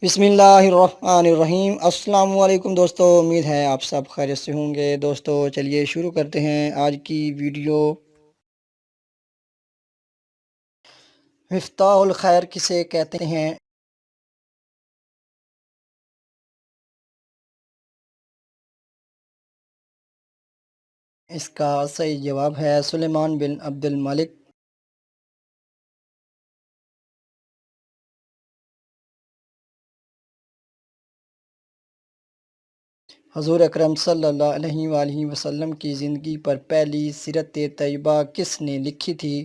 بسم اللہ الرحمن الرحیم۔ السلام علیکم دوستو، امید ہے آپ سب خیریت سے ہوں گے۔ دوستو چلیے شروع کرتے ہیں آج کی ویڈیو۔ مفتاح الخیر کسے کہتے ہیں؟ اس کا صحیح جواب ہے سلیمان بن عبد الملک۔ حضور اکرم صلی اللہ علیہ وآلہ وسلم کی زندگی پر پہلی سیرت طیبہ کس نے لکھی تھی؟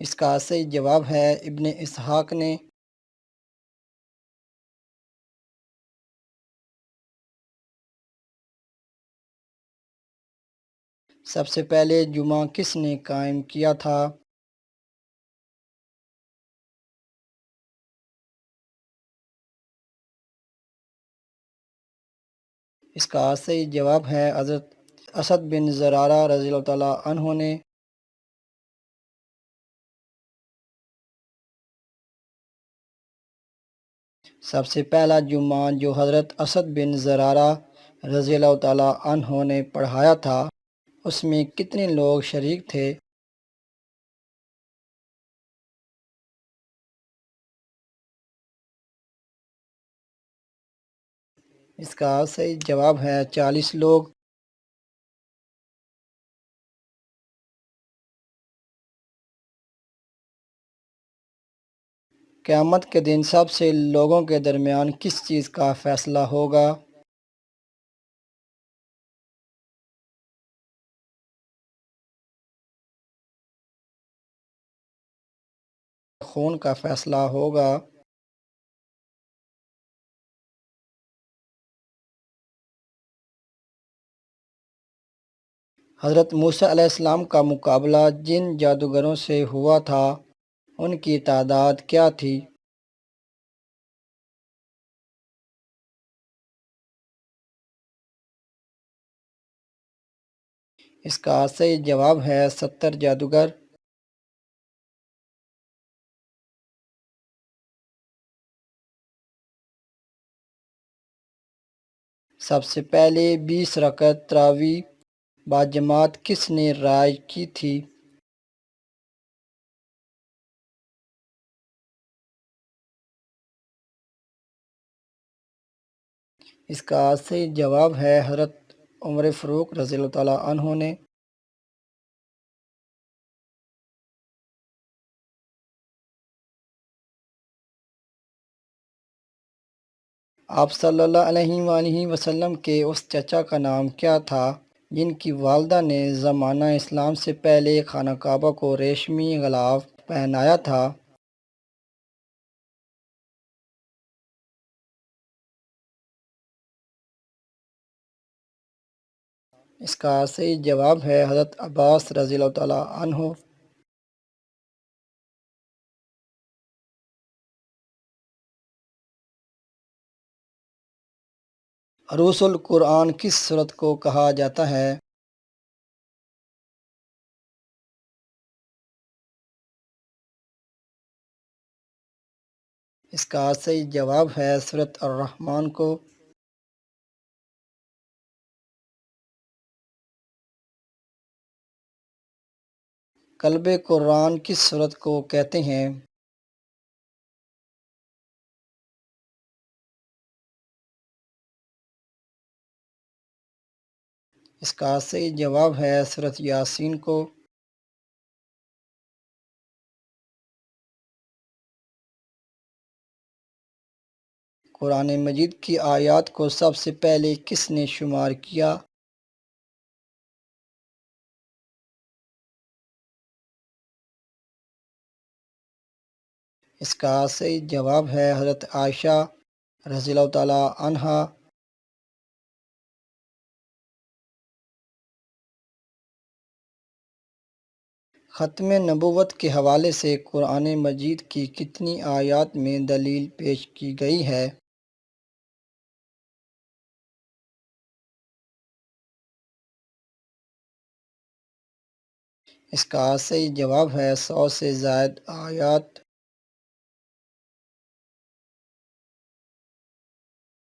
اس کا صحیح جواب ہے ابن اسحاق نے۔ سب سے پہلے جمعہ کس نے قائم کیا تھا؟ اس کا صحیح جواب ہے حضرت اسد بن زرارہ رضی اللہ تعالیٰ عنہ نے۔ سب سے پہلا جمعہ جو حضرت اسد بن زرارہ رضی اللہ تعالیٰ عنہ نے پڑھایا تھا، اس میں کتنے لوگ شریک تھے؟ اس کا صحیح جواب ہے 40 لوگ۔ قیامت کے دن سب سے لوگوں کے درمیان کس چیز کا فیصلہ ہوگا؟ خون کا فیصلہ ہوگا۔ حضرت موسیٰ علیہ السلام کا مقابلہ جن جادوگروں سے ہوا تھا، ان کی تعداد کیا تھی؟ اس کا صحیح جواب ہے 70 جادوگر۔ سب سے پہلے 20 رکعت تراویح باجماعت کس نے رائج کی تھی؟ اس کا صحیح جواب ہے حضرت عمر فاروق رضی اللہ تعالیٰ عنہ نے۔ آپ صلی اللہ علیہ وآلہ وسلم کے اس چچا کا نام کیا تھا جن کی والدہ نے زمانہ اسلام سے پہلے خانہ کعبہ کو ریشمی غلاف پہنایا تھا؟ اس کا صحیح جواب ہے حضرت عباس رضی اللہ تعالیٰ عنہ۔ عروس القرآن کس سورت کو کہا جاتا ہے؟ اس کا صحیح جواب ہے سورت الرحمن کو۔ قلب قرآن کس سورت کو کہتے ہیں؟ اس کا صحیح جواب ہے سورت یاسین کو۔ قرآن مجید کی آیات کو سب سے پہلے کس نے شمار کیا؟ اس کا صحیح جواب ہے حضرت عائشہ رضی اللہ تعالیٰ عنہا۔ ختم نبوت کے حوالے سے قرآن مجید کی کتنی آیات میں دلیل پیش کی گئی ہے؟ اس کا صحیح جواب ہے 100 سے زائد آیات